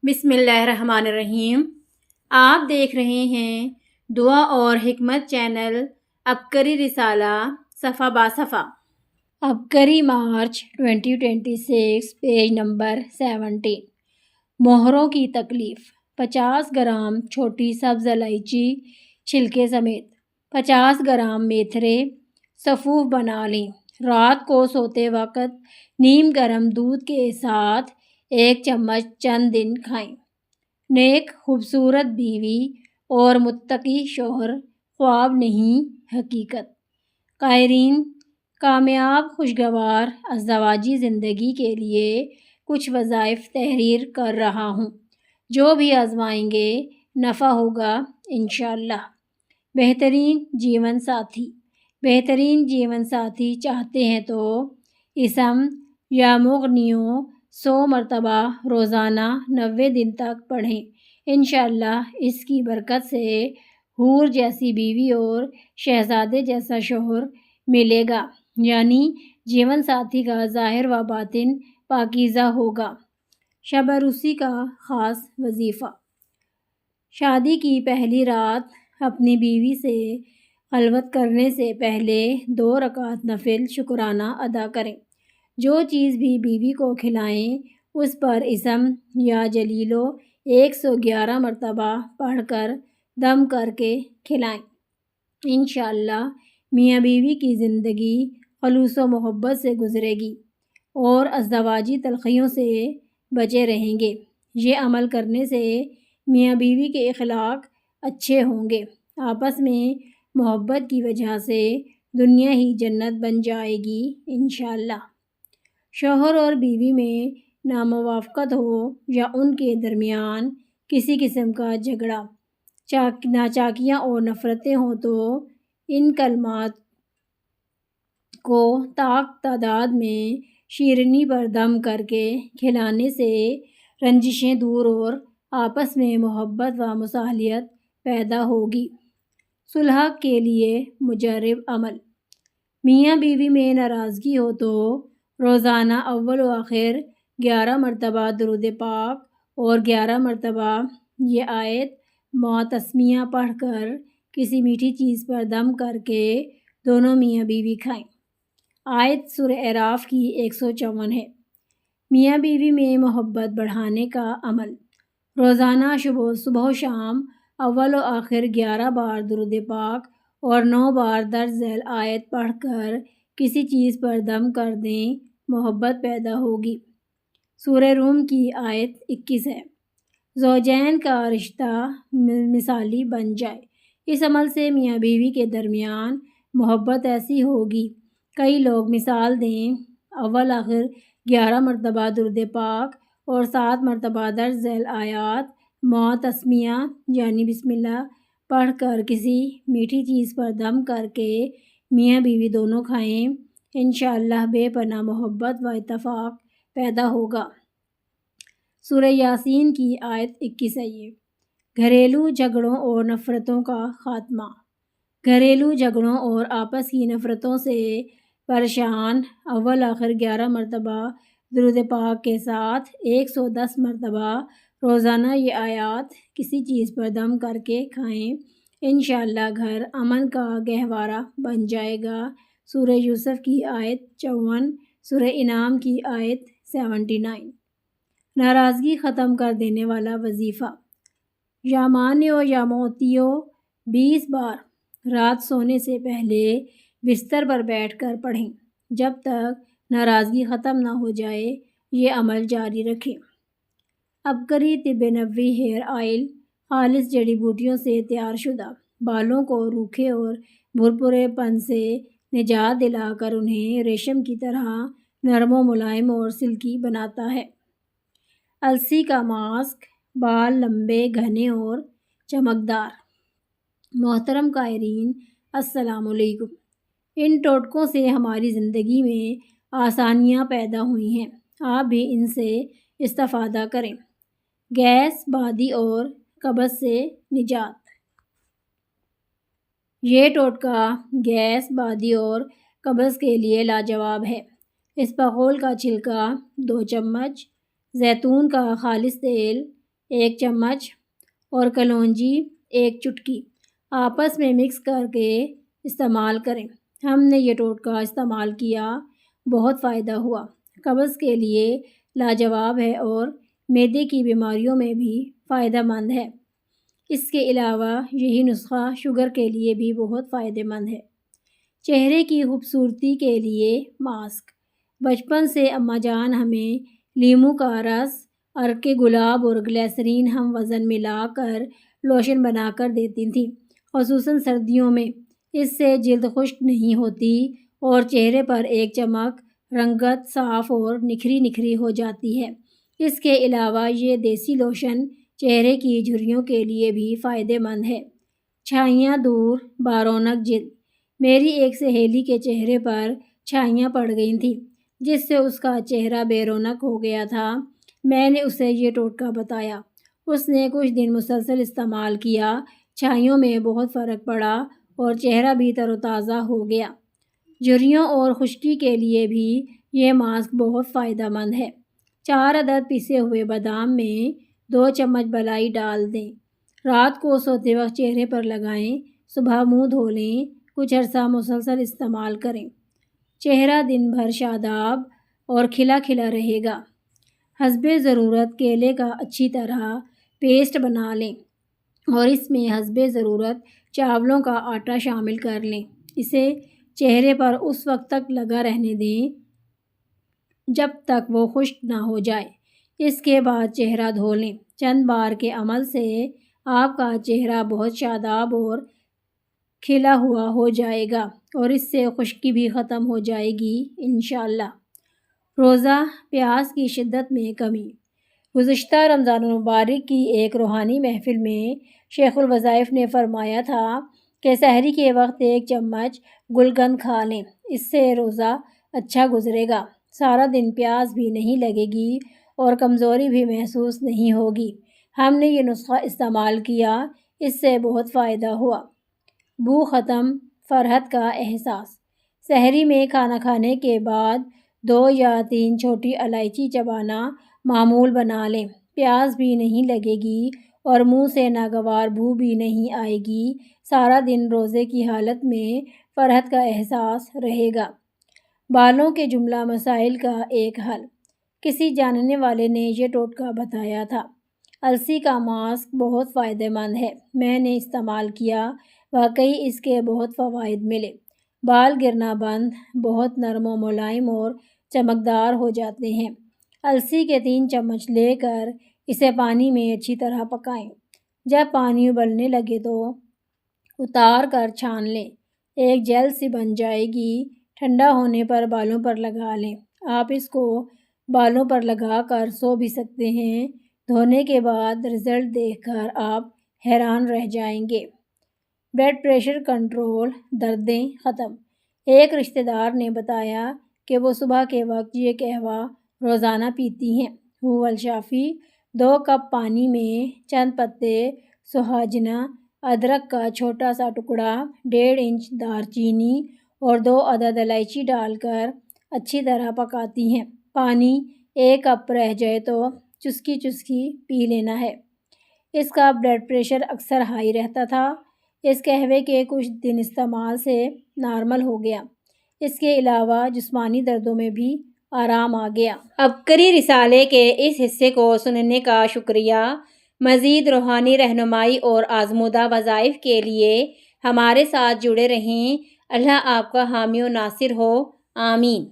بسم اللہ الرحمن الرحیم۔ آپ دیکھ رہے ہیں دعا اور حکمت چینل عبقری رسالہ صفحہ باصفحہ۔ عبقری مارچ 2026 پیج نمبر 17۔ مہروں کی تکلیف۔ 50 گرام چھوٹی سبز الائچی چھلکے سمیت 50 گرام میتھرے صفوف بنا لیں۔ رات کو سوتے وقت نیم گرم دودھ کے ساتھ 1 چمچ چند دن کھائیں۔ نیک خوبصورت بیوی اور متقی شوہر خواب نہیں حقیقت۔ قائرین، کامیاب خوشگوار ازدواجی زندگی کے لیے کچھ وظائف تحریر کر رہا ہوں، جو بھی آزمائیں گے نفع ہوگا انشاءاللہ۔ بہترین جیون ساتھی۔ بہترین جیون ساتھی چاہتے ہیں تو اسم یا مغنیوں 100 مرتبہ روزانہ 90 دن تک پڑھیں۔ انشاءاللہ اس کی برکت سے حور جیسی بیوی اور شہزادے جیسا شوہر ملے گا، یعنی جیون ساتھی کا ظاہر و باطن پاکیزہ ہوگا۔ شب عروسی کا خاص وظیفہ۔ شادی کی پہلی رات اپنی بیوی سے خلوت کرنے سے پہلے 2 رکعت نفل شکرانہ ادا کریں۔ جو چیز بھی بیوی کو کھلائیں اس پر اسم یا جلیلو 111 مرتبہ پڑھ کر دم کر کے کھلائیں۔ انشاءاللہ میاں بیوی کی زندگی خلوص و محبت سے گزرے گی اور ازدواجی تلخیوں سے بچے رہیں گے۔ یہ عمل کرنے سے میاں بیوی کے اخلاق اچھے ہوں گے۔ آپس میں محبت کی وجہ سے دنیا ہی جنت بن جائے گی انشاءاللہ۔ شوہر اور بیوی میں ناموافقت ہو یا ان کے درمیان کسی قسم کا جھگڑا، ناچاکیاں اور نفرتیں ہوں تو ان کلمات کو طاق تعداد میں شیرنی پر دم کر کے کھلانے سے رنجشیں دور اور آپس میں محبت و مصالحت پیدا ہوگی۔ صلح کے لیے مجرب عمل۔ میاں بیوی میں ناراضگی ہو تو روزانہ اول و آخر 11 مرتبہ درود پاک اور 11 مرتبہ یہ آیت معتصمیہ پڑھ کر کسی میٹھی چیز پر دم کر کے دونوں میاں بیوی کھائیں۔ آیت سورہ اعراف کی 154 ہے۔ میاں بیوی میں محبت بڑھانے کا عمل۔ روزانہ صبح و شام اول و آخر 11 بار درود پاک اور 9 بار درج ذیل آیت پڑھ کر کسی چیز پر دم کر دیں، محبت پیدا ہوگی۔ سورہ روم کی آیت 21 ہے۔ زوجین کا رشتہ مثالی بن جائے۔ اس عمل سے میاں بیوی کے درمیان محبت ایسی ہوگی، کئی لوگ مثال دیں، اول آخر 11 مرتبہ درود پاک اور 7 مرتبہ درج ذیل آیات معتصمیہ یعنی بسم اللہ پڑھ کر کسی میٹھی چیز پر دم کر کے میاں بیوی دونوں کھائیں، انشاءاللہ بے پناہ محبت و اتفاق پیدا ہوگا۔ سورہ یاسین کی آیت 21 ہے یہ۔ گھریلو جھگڑوں اور نفرتوں کا خاتمہ۔ گھریلو جھگڑوں اور آپس کی نفرتوں سے پریشان اول آخر 11 مرتبہ درود پاک کے ساتھ 110 مرتبہ روزانہ یہ آیات کسی چیز پر دم کر کے کھائیں، انشاءاللہ گھر امن کا گہوارہ بن جائے گا۔ سورہ یوسف کی آیت 54، سورہ انعام کی آیت 79۔ ناراضگی ختم کر دینے والا وظیفہ۔ یا مانعو یا معطیو 20 بار رات سونے سے پہلے بستر پر بیٹھ کر پڑھیں۔ جب تک ناراضگی ختم نہ ہو جائے یہ عمل جاری رکھیں۔ عبقری طب نبوی ہیئر آئل خالص جڑی بوٹیوں سے تیار شدہ، بالوں کو روکھے اور بھرپورے پن سے نجات دلا کر انہیں ریشم کی طرح نرم و ملائم اور سلکی بناتا ہے۔ السی کا ماسک، بال لمبے، گھنے اور چمکدار۔ محترم قائرین، السلام علیکم۔ ان ٹوٹکوں سے ہماری زندگی میں آسانیاں پیدا ہوئی ہیں، آپ بھی ان سے استفادہ کریں۔ گیس، بادی اور قبض سے نجات۔ یہ ٹوٹکا گیس، بادی اور قبض کے لیے لاجواب ہے۔ اسپغول کا چھلکا 2 چمچ، زیتون کا خالص تیل 1 چمچ اور کلونجی 1 چٹکی آپس میں مکس کر کے استعمال کریں۔ ہم نے یہ ٹوٹکا استعمال کیا، بہت فائدہ ہوا۔ قبض کے لیے لاجواب ہے اور معدے کی بیماریوں میں بھی فائدہ مند ہے۔ اس کے علاوہ یہی نسخہ شوگر کے لیے بھی بہت فائدہ مند ہے۔ چہرے کی خوبصورتی کے لیے ماسک۔ بچپن سے اماں جان ہمیں لیموں کا رس، عرق گلاب اور گلیسرین ہم وزن ملا کر لوشن بنا کر دیتی تھیں، خصوصاً سردیوں میں۔ اس سے جلد خشک نہیں ہوتی اور چہرے پر ایک چمک، رنگت صاف اور نکھری نکھری ہو جاتی ہے۔ اس کے علاوہ یہ دیسی لوشن چہرے کی جھریوں کے لیے بھی فائدہ مند ہے۔ چھائیاں دور بارونق جلد۔ میری ایک سہیلی کے چہرے پر چھائیاں پڑ گئی تھیں، جس سے اس کا چہرہ بے رونق ہو گیا تھا۔ میں نے اسے یہ ٹوٹکا بتایا۔ اس نے کچھ دن مسلسل استعمال کیا، چھائیوں میں بہت فرق پڑا اور چہرہ بھی تر و تازہ ہو گیا۔ جھریوں اور خشکی کے لیے بھی یہ ماسک بہت فائدہ مند ہے۔ 4 عدد پسے ہوئے بادام میں 2 چمچ بالائی ڈال دیں۔ رات کو سوتے وقت چہرے پر لگائیں، صبح منہ دھو لیں، کچھ عرصہ مسلسل استعمال کریں۔ چہرہ دن بھر شاداب اور کھلا کھلا رہے گا۔ حسب ضرورت کیلے کا اچھی طرح پیسٹ بنا لیں اور اس میں حسب ضرورت چاولوں کا آٹا شامل کر لیں۔ اسے چہرے پر اس وقت تک لگا رہنے دیں جب تک وہ خشک نہ ہو جائے۔ اس کے بعد چہرہ دھو لیں۔ چند بار کے عمل سے آپ کا چہرہ بہت شاداب اور کھلا ہوا ہو جائے گا اور اس سے خشکی بھی ختم ہو جائے گی انشاءاللہ۔ روزہ پیاس کی شدت میں کمی۔ گزشتہ رمضان المبارک کی ایک روحانی محفل میں شیخ الوظائف نے فرمایا تھا کہ سحری کے وقت 1 چمچ گلقند کھا لیں، اس سے روزہ اچھا گزرے گا، سارا دن پیاس بھی نہیں لگے گی اور کمزوری بھی محسوس نہیں ہوگی۔ ہم نے یہ نسخہ استعمال کیا، اس سے بہت فائدہ ہوا۔ بو ختم، فرحت کا احساس۔ سحری میں کھانا کھانے کے بعد 2 یا 3 چھوٹی الائچی چبانا معمول بنا لیں۔ پیاس بھی نہیں لگے گی اور منہ سے ناگوار بو بھی نہیں آئے گی۔ سارا دن روزے کی حالت میں فرحت کا احساس رہے گا۔ بالوں کے جملہ مسائل کا ایک حل۔ کسی جاننے والے نے یہ ٹوٹکا بتایا تھا۔ السی کا ماسک بہت فائدہ مند ہے، میں نے استعمال کیا، واقعی اس کے بہت فوائد ملے۔ بال گرنا بند، بہت نرم و ملائم اور چمکدار ہو جاتے ہیں۔ السی کے 3 چمچ لے کر اسے پانی میں اچھی طرح پکائیں۔ جب پانی ابلنے لگے تو اتار کر چھان لیں، ایک جیل سی بن جائے گی۔ ٹھنڈا ہونے پر بالوں پر لگا لیں۔ آپ اس کو بالوں پر لگا کر سو بھی سکتے ہیں۔ دھونے کے بعد رزلٹ دیکھ کر آپ حیران رہ جائیں گے۔ بلڈ پریشر کنٹرول، دردیں ختم۔ ایک رشتہ دار نے بتایا کہ وہ صبح کے وقت یہ قہوہ روزانہ پیتی ہیں۔ هو الشافی: 2 کپ پانی میں چند پتے سوہاجنا، ادرک کا چھوٹا سا ٹکڑا، 1.5 انچ دار چینی اور 2 عدد الائچی ڈال کر اچھی طرح پکاتی ہیں۔ پانی 1 کپ رہ جائے تو چسکی چسکی پی لینا ہے۔ اس کا بلڈ پریشر اکثر ہائی رہتا تھا۔ اس قہوے کے کچھ دن استعمال سے نارمل ہو گیا۔ اس کے علاوہ جسمانی دردوں میں بھی آرام آ گیا۔ عبقری رسالے کے اس حصے کو سننے کا شکریہ۔ مزید روحانی رہنمائی اور آزمودہ وظائف کے لیے ہمارے ساتھ جڑے رہیں۔ اللہ آپ کا حامی و ناصر ہو، آمین۔